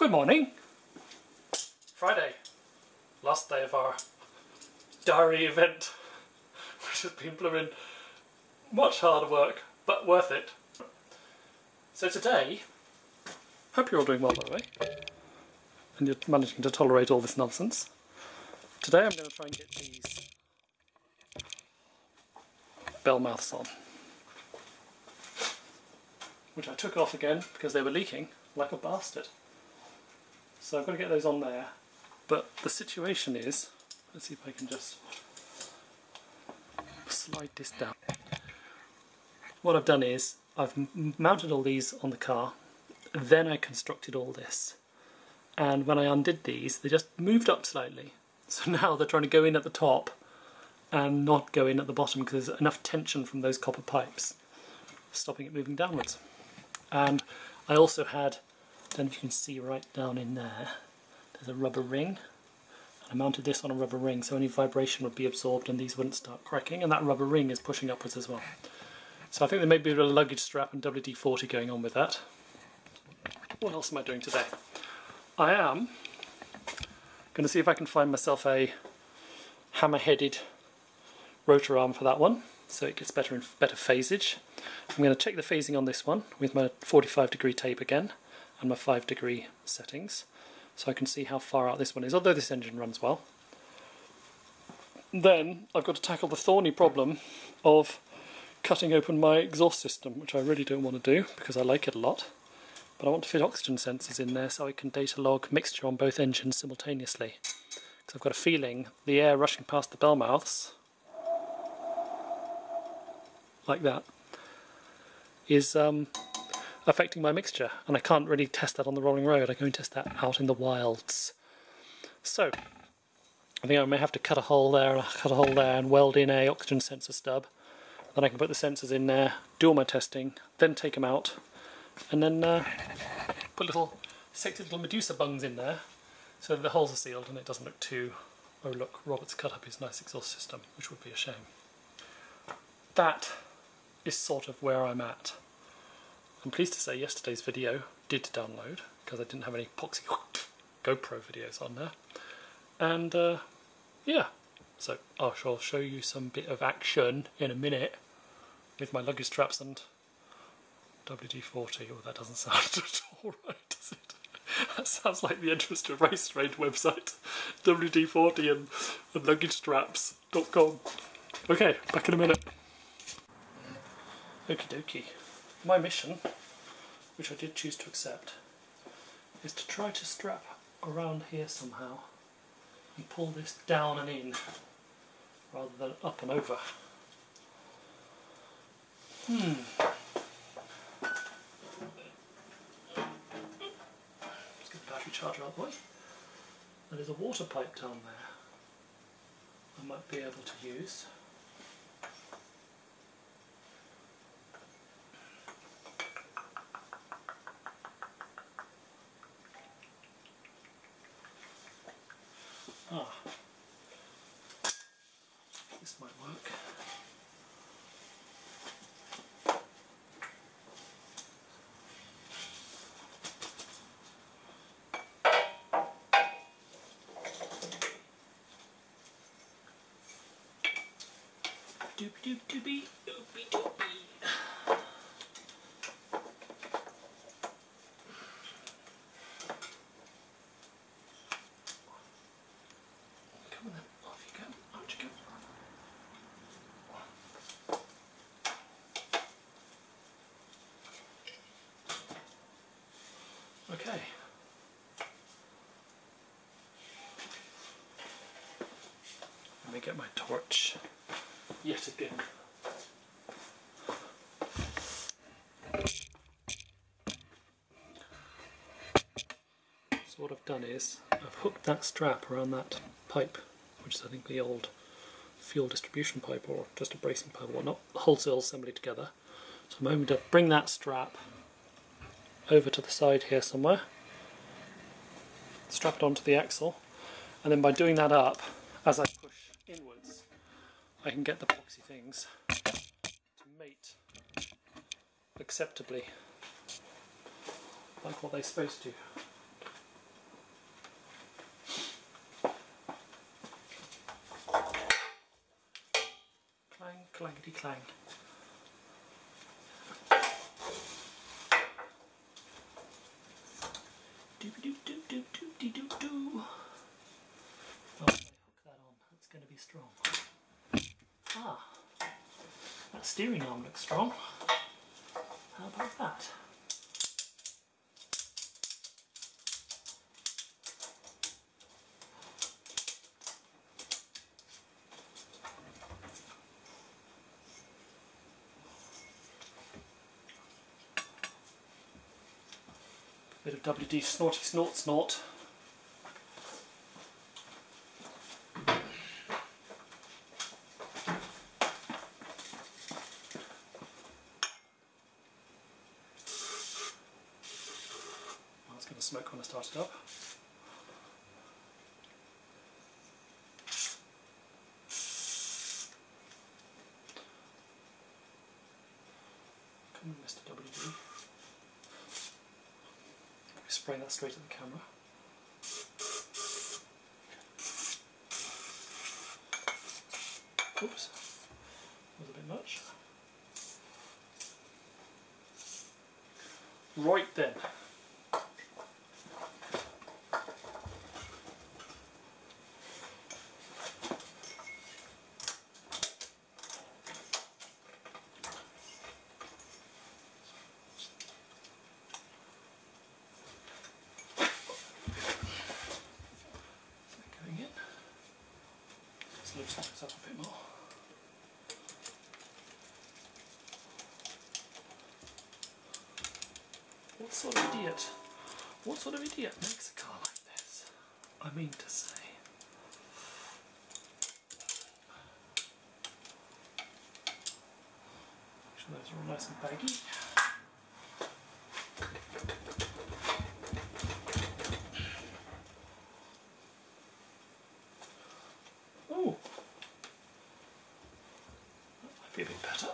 Good morning. Friday, last day of our diary event, which has been blooming much hard work, but worth it. So today, hope you're all doing well by the way, and you're managing to tolerate all this nonsense. Today I'm going to try and get these bell mouths on, which I took off again because they were leaking like a bastard. So I've got to get those on there, but the situation is, let's see if I can just slide this down. What I've done is, I've mounted all these on the car, then I constructed all this. And when I undid these, they just moved up slightly. So now they're trying to go in at the top and not go in at the bottom because there's enough tension from those copper pipes stopping it moving downwards. And I also had, I don't know if you can see right down in there, there's a rubber ring. And I mounted this on a rubber ring so any vibration would be absorbed and these wouldn't start cracking, and that rubber ring is pushing upwards as well. So I think there may be a little luggage strap and WD-40 going on with that. What else am I doing today? I am going to see if I can find myself a hammer-headed rotor arm for that one, so it gets better phasage. I'm going to check the phasing on this one with my 45-degree tape again and my 5-degree settings, so I can see how far out this one is, although this engine runs well. Then I've got to tackle the thorny problem of cutting open my exhaust system, which I really don't want to do because I like it a lot. But I want to fit oxygen sensors in there so I can data log mixture on both engines simultaneously. Because I've got a feeling the air rushing past the bell mouths, like that, is affecting my mixture, and I can't really test that on the rolling road. I can only test that out in the wilds. So I think I may have to cut a hole there and weld in a oxygen sensor stub. Then I can put the sensors in there, do all my testing, then take them out, and then put little sexy little Medusa bungs in there so that the holes are sealed and it doesn't look too, oh look, Robert's cut up his nice exhaust system, which would be a shame. That is sort of where I'm at. I'm pleased to say yesterday's video did download because I didn't have any epoxy GoPro videos on there. And yeah, so I shall show you some bit of action in a minute with my luggage straps and WD-40. Oh, that doesn't sound at all right, does it? That sounds like the entrance to a very strange website. WD-40 and luggage-straps.com. Okay, back in a minute. Okie dokie. My mission, which I did choose to accept, is to try to strap around here somehow and pull this down and in rather than up and over. Let's get the battery charger out of the way. There's a water pipe down there I might be able to use. This might work. Doopy doop doopy doopy doopy. Come on then, off you go, out you go. Okay. Let me get my torch yet again. So what I've done is I've hooked that strap around that pipe, which is I think the old fuel distribution pipe or just a bracing pipe or whatnot, wholesale assembly together. So I'm going to bring that strap over to the side here somewhere, strap it onto the axle, and then by doing that up, as I push inwards, I can get the epoxy things to mate acceptably, like what they're supposed to. clickety clang. Doop-a-doop-doop-doop-doop-dee-doop-doo. Oh, if I hook that on, that's going to be strong. Ah, that steering arm looks strong. How about that? Bit of WD snorty snort snort. I was going to smoke when I started up. Come on, Mr. WD. Spray that straight at the camera. Oops, that was a bit much. Right then. Let's loosen this up a bit more. What sort of idiot makes a car like this? I mean to say. Make sure those are all nice and baggy. Oh, that might be a bit better.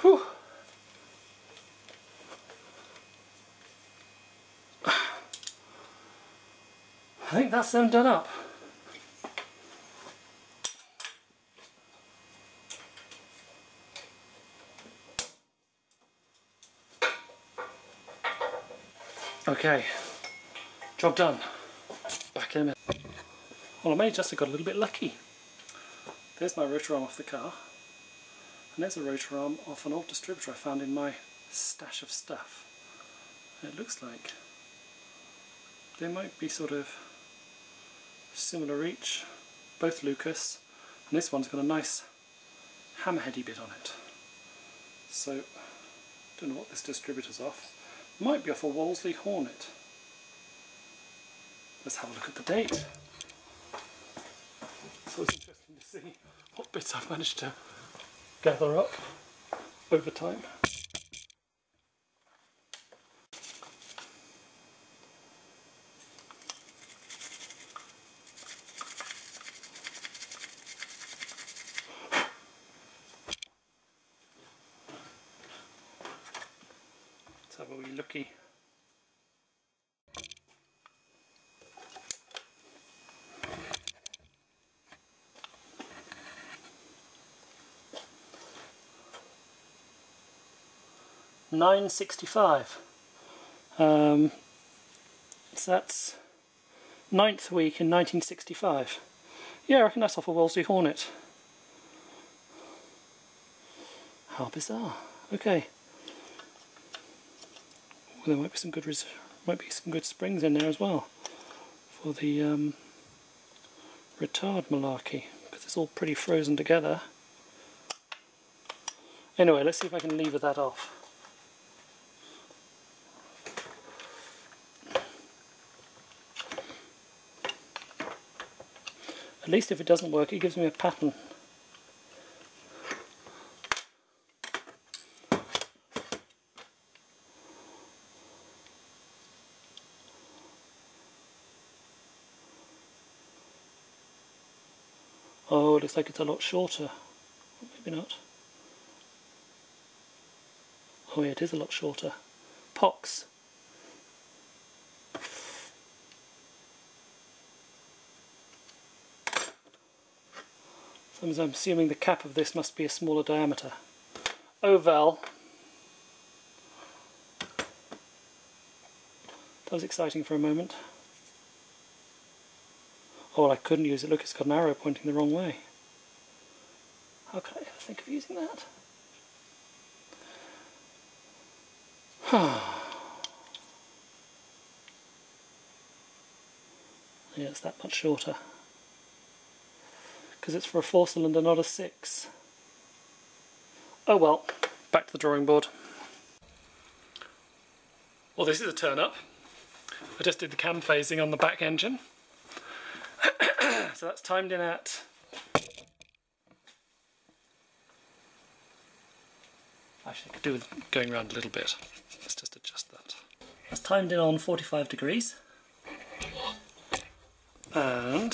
Whew. I think that's them done up. Okay, job done. Back in a minute. Well, I may just have got a little bit lucky. There's my rotor arm off the car, and there's a rotor arm off an old distributor I found in my stash of stuff. And it looks like they might be sort of similar reach, both Lucas, and this one's got a nice hammerheady bit on it. So, don't know what this distributor's off. Might be off a Wolseley Hornet. Let's have a look at the date. It's always interesting to see what bits I've managed to gather up over time. Let's have a wee looky. £9.65. So that's 9th week in 1965. Yeah, I reckon that's off a Wolseley Hornet. How bizarre. Okay. Well, there might be some good springs in there as well for the retard malarkey, because it's all pretty frozen together. Anyway, let's see if I can lever that off. At least if it doesn't work, it gives me a pattern. Oh, it looks like it's a lot shorter. Maybe not. Oh yeah, it is a lot shorter. Pox. So I'm assuming the cap of this must be a smaller diameter. Oh well. That was exciting for a moment. Oh, well, I couldn't use it. Look, it's got an arrow pointing the wrong way. How could I ever think of using that? Yeah, it's that much shorter. Because it's for a 4-cylinder, not a 6. Oh well, back to the drawing board. Well, this is a turn-up. I just did the cam phasing on the back engine. So that's timed in at... Actually, I could do with going around a little bit. Let's just adjust that. That's timed in on 45 degrees. And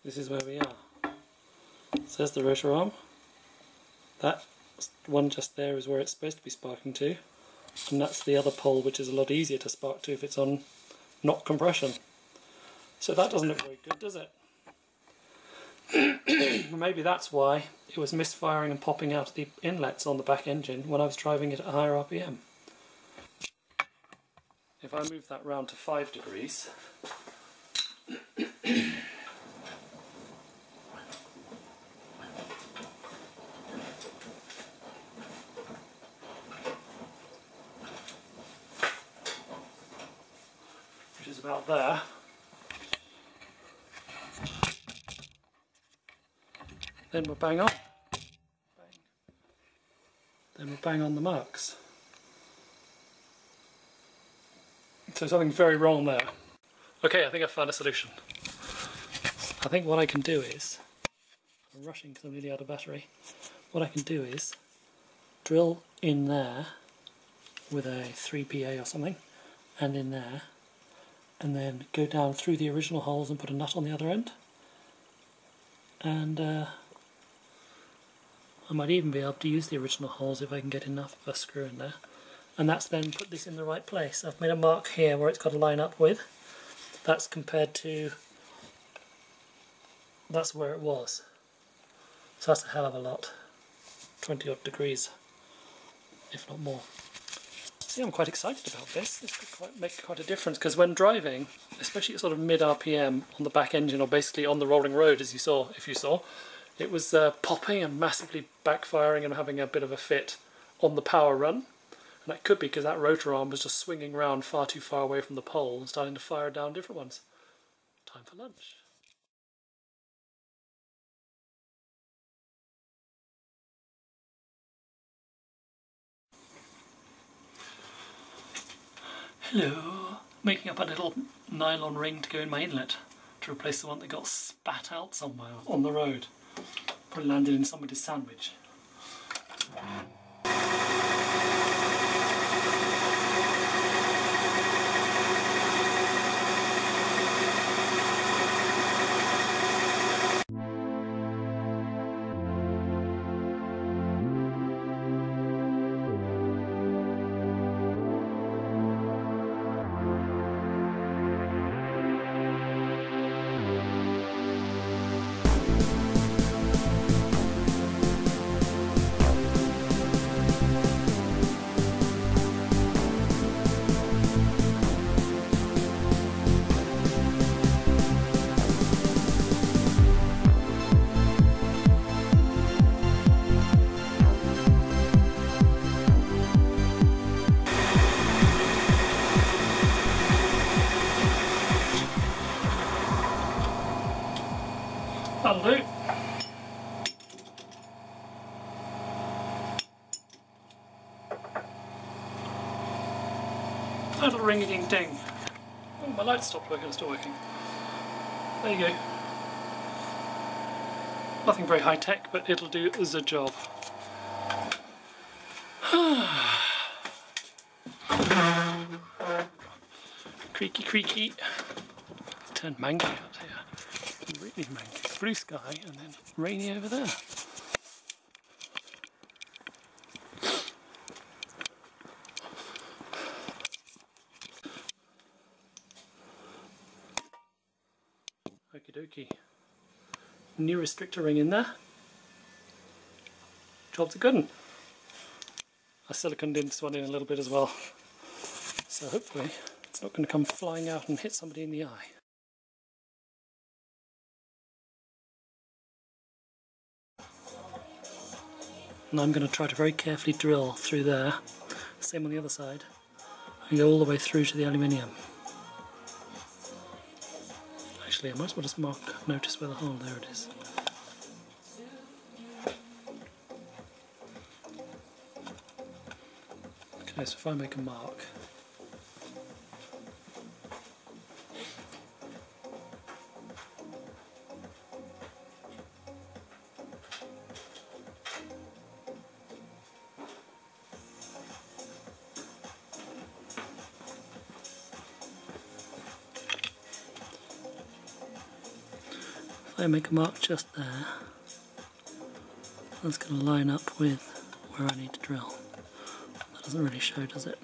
this is where we are. So there's the rotor arm. That one just there is where it's supposed to be sparking to. And that's the other pole, which is a lot easier to spark to if it's on not compression. So that doesn't look very good, does it? Maybe that's why it was misfiring and popping out of the inlets on the back engine when I was driving it at a higher RPM. If I move that round to 5 degrees, which is about there, then we're bang on. Then we're bang on the marks. So something very wrong there. Okay, I think I've found a solution. I think what I can do is, I'm rushing because I'm nearly out of battery, what I can do is drill in there with a 3PA or something, and in there, and then go down through the original holes and put a nut on the other end. And I might even be able to use the original holes if I can get enough of a screw in there. And that's then put this in the right place. I've made a mark here where it's got to line up with. That's compared to, that's where it was. So that's a hell of a lot. 20 odd degrees, if not more. See, I'm quite excited about this. This could make quite a difference, because when driving, especially at sort of mid RPM on the back engine, or basically on the rolling road, as you saw, if you saw, it was popping and massively backfiring and having a bit of a fit on the power run. And that could be because that rotor arm was just swinging around far too far away from the pole and starting to fire down different ones. Time for lunch. Hello. Making up a little nylon ring to go in my inlet to replace the one that got spat out somewhere on the road. Probably landed in somebody's sandwich. That'll do. Little ring-a-ding-ding. Oh, my light stopped working, it's still working. There you go. Nothing very high-tech, but it'll do the job. Creaky, creaky. Turned mangy out here. Really mangy. Blue sky and then rainy over there. Okie dokie. New restrictor ring in there. Job's a good one. I siliconed this one in a little bit as well. So hopefully it's not going to come flying out and hit somebody in the eye. And I'm going to try to very carefully drill through there. Same on the other side. And go all the way through to the aluminium. Actually, I might as well just notice where the hole, there it is. Okay, so if I make a mark, if I make a mark just there, that's going to line up with where I need to drill. That doesn't really show, does it?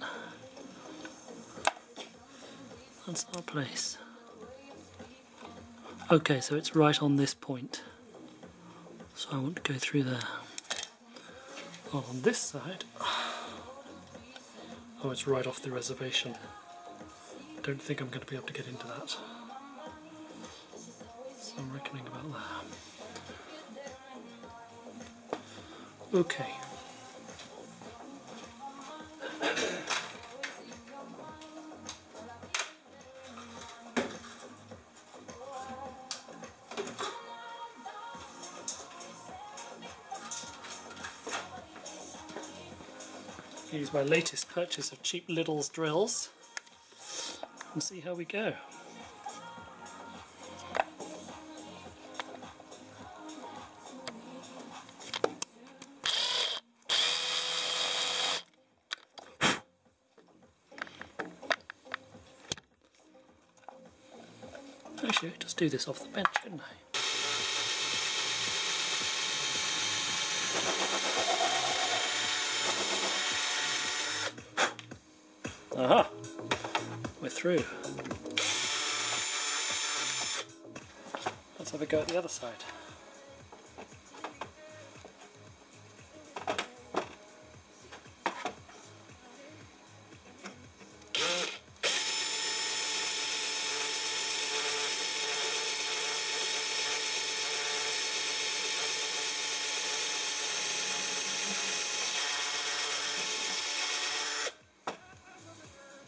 That's our place. Okay, so it's right on this point. So I want to go through there. Well, on this side, oh, it's right off the reservation. Don't think I'm going to be able to get into that. So I'm reckoning about that. Okay. Use my latest purchase of cheap Lidl's drills and see how we go. Actually, I could just do this off the bench, couldn't I? Aha! We're through. Let's have a go at the other side.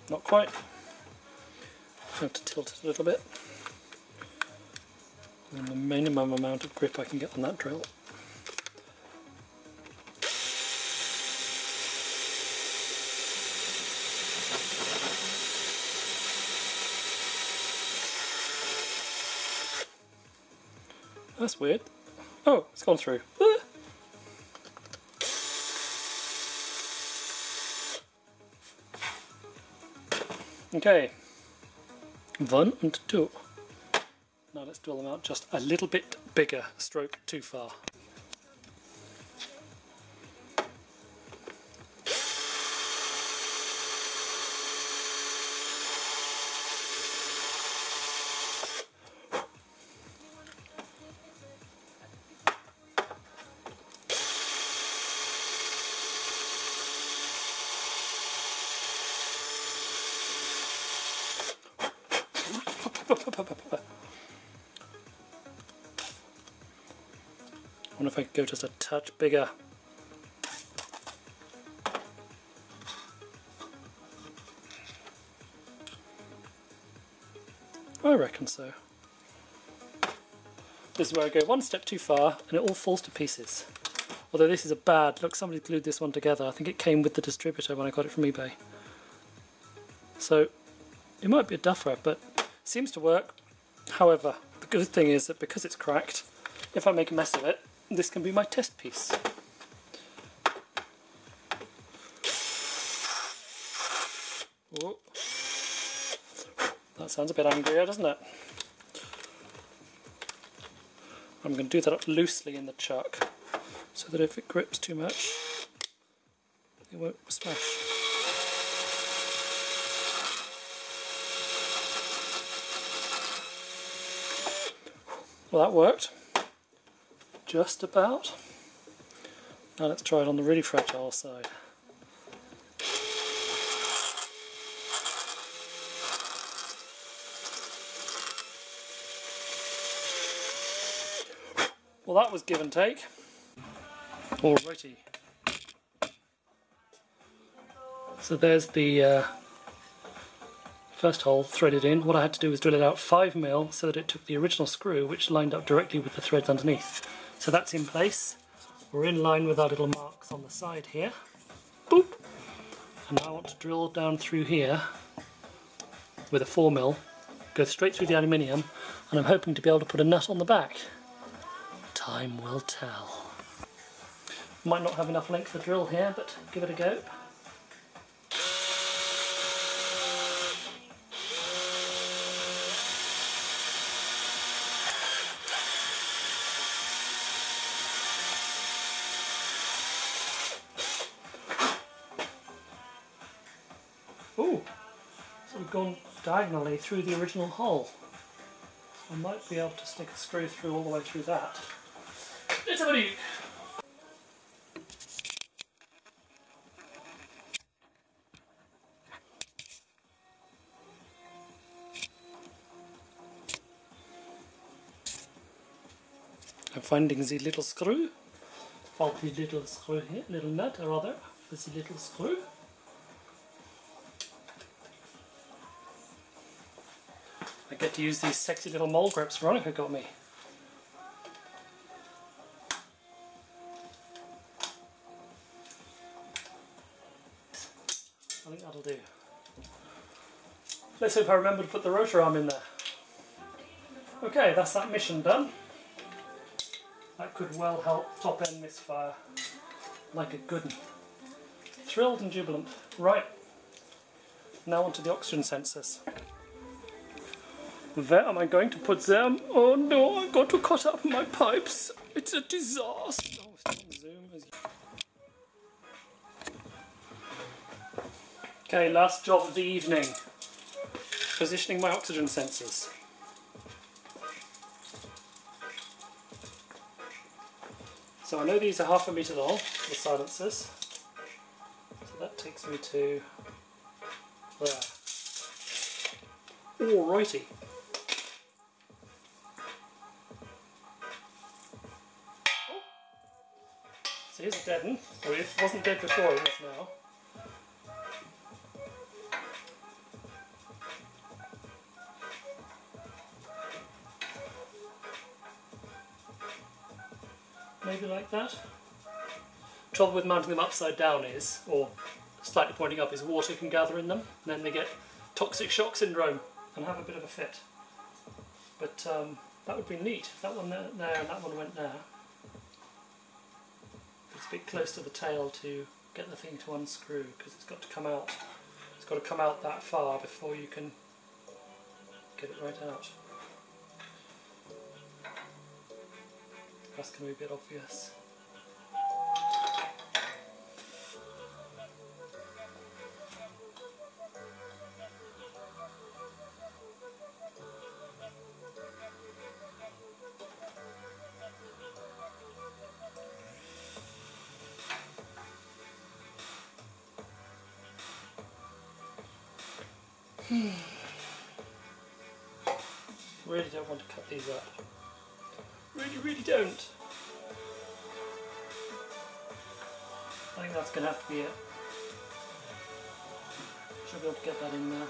Not quite. I have to tilt it a little bit. And the minimum amount of grip I can get on that drill. That's weird. Oh, it's gone through. Okay, 1 and 2. Now let's drill them out just a little bit bigger, stroke too far. I wonder if I could go just a touch bigger. I reckon so. this is where I go one step too far and it all falls to pieces. Although this is a bad, look, somebody glued this one together. I think it came with the distributor when I got it from eBay. So it might be a duffer, but it seems to work. However, the good thing is that because it's cracked, if I make a mess of it, this can be my test piece. Oh. That sounds a bit angrier, doesn't it? I'm going to do that up loosely in the chuck, so that if it grips too much, it won't smash. Well, that worked. Just about. Now let's try it on the really fragile side. Well, that was give and take. Alrighty. So there's the first hole threaded in. What I had to do was drill it out 5mm so that it took the original screw, which lined up directly with the threads underneath. So that's in place. We're in line with our little marks on the side here. Boop! And now I want to drill down through here with a 4mm, go straight through the aluminium, and I'm hoping to be able to put a nut on the back. Time will tell. Might not have enough length for drill here, but give it a go. Ooh, so we've gone diagonally through the original hole. I might be able to stick a screw through all the way through that. Let's have a look. I'm finding the little screw. Faulty little screw here, little nut or rather, for the little screw. I get to use these sexy little mole grips Veronica got me. I think that'll do. Let's hope I remember to put the rotor arm in there. Okay, that's that mission done. That could well help top end this fire like a good one. Thrilled and jubilant. Right, now onto the oxygen sensors. Where am I going to put them? Oh no, I've got to cut up my pipes. It's a disaster. Oh, still on zoom. Okay, last job of the evening. Positioning my oxygen sensors. So I know these are 1/2 metre long, the silencers. So that takes me to there. Alrighty. So here's a dead one. Well, it wasn't dead before, it is now. Maybe like that. Trouble with mounting them upside down is, or slightly pointing up, is water can gather in them, and then they get toxic shock syndrome and have a bit of a fit. But that would be neat if that one there and that one went there. It's a bit close to the tail to get the thing to unscrew, because it's got to come out. It's got to come out that far before you can get it right out. That's going to be a bit obvious. Really don't want to cut these up. Really don't. I think that's going to have to be it. Should be able to get that in there.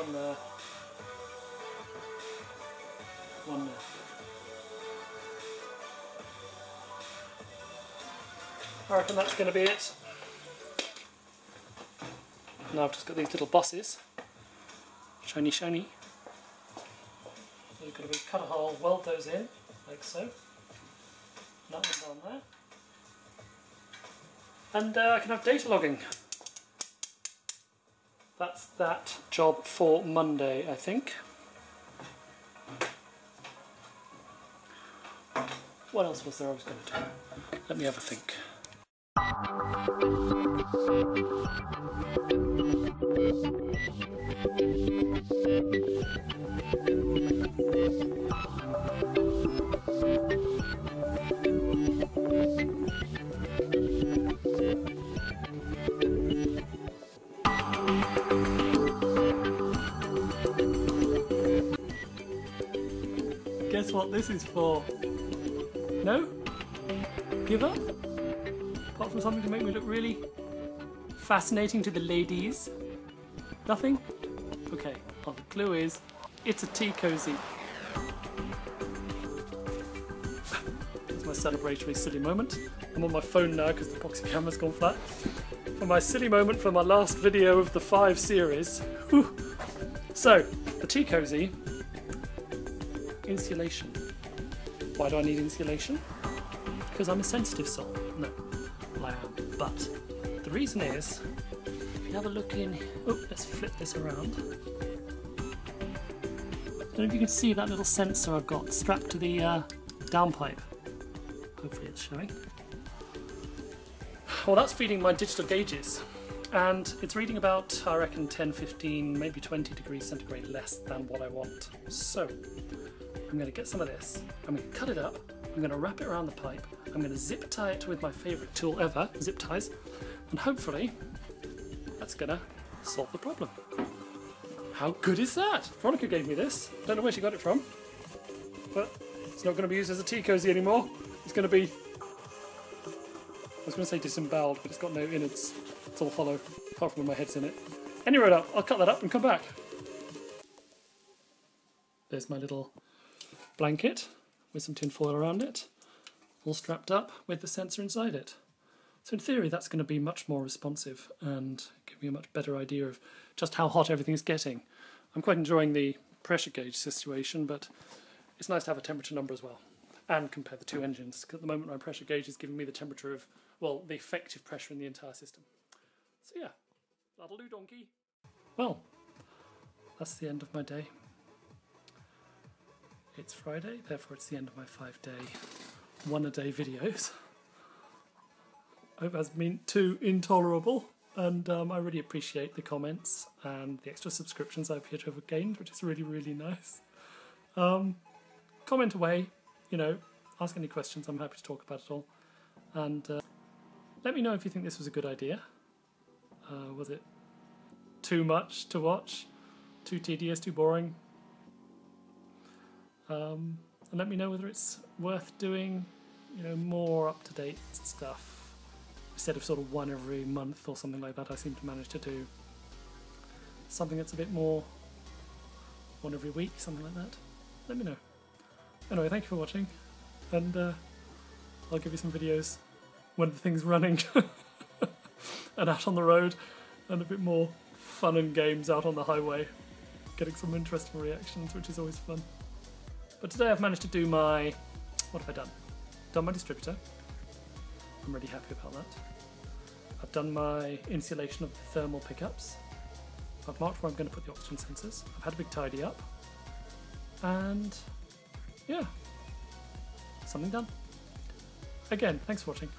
One there. One there. I reckon that's going to be it. Now I've just got these little bosses. Shiny, shiny. So you've got to cut a hole, weld those in, like so. And that one down there. And I can have data logging. That's that job for Monday, I think. What else was there I was going to do? Let me have a think. Guess what this is for? No? Give up? Apart from something to make me look really fascinating to the ladies? Nothing? Okay, well the clue is, it's a tea cozy. That's my celebratory silly moment. I'm on my phone now because the boxy camera's gone flat. For my silly moment for my last video of the 5 series. Whew. So, the tea cozy, insulation. Why do I need insulation? Because I'm a sensitive soul. No, well, I am. But the reason is, if you have a look in, oh, let's flip this around. I don't know if you can see that little sensor I've got strapped to the downpipe. Hopefully it's showing. Well, that's feeding my digital gauges. And it's reading about, I reckon, 10, 15, maybe 20 degrees centigrade less than what I want. So, I'm going to get some of this, I'm going to cut it up, I'm going to wrap it around the pipe, I'm going to zip tie it with my favourite tool ever, zip ties, and hopefully that's going to solve the problem. How good is that? Veronica gave me this, don't know where she got it from, but it's not going to be used as a tea cozy anymore. It's going to be, I was going to say disemboweled, but it's got no innards. It's all hollow, apart from when my head's in it. Anyway, I'll cut that up and come back. There's my little blanket with some tin foil around it, all strapped up with the sensor inside it. So in theory that's going to be much more responsive and give me a much better idea of just how hot everything's getting. I'm quite enjoying the pressure gauge situation, but it's nice to have a temperature number as well and compare the two engines, because at the moment my pressure gauge is giving me the temperature of, well, the effective pressure in the entire system. So yeah, that'll do, donkey. Well, that's the end of my day. It's Friday, therefore it's the end of my 5-day, one-a-day videos. I hope it hasn't been too intolerable, and I really appreciate the comments and the extra subscriptions I appear to have gained, which is really, really nice. Comment away, you know, ask any questions, I'm happy to talk about it all. And let me know if you think this was a good idea. Was it too much to watch? Too tedious, too boring? And let me know whether it's worth doing, you know, more up-to-date stuff instead of sort of one every month or something like that. I seem to manage to do something that's a bit more one every week, something like that. Let me know. Anyway, thank you for watching, and I'll give you some videos when the thing's running and out on the road, and a bit more fun and games out on the highway, getting some interesting reactions, which is always fun. But today I've managed to do my, what have I done? Done my distributor. I'm really happy about that. I've done my insulation of the thermal pickups. I've marked where I'm going to put the oxygen sensors. I've had a big tidy up. And yeah, something done. Again, thanks for watching.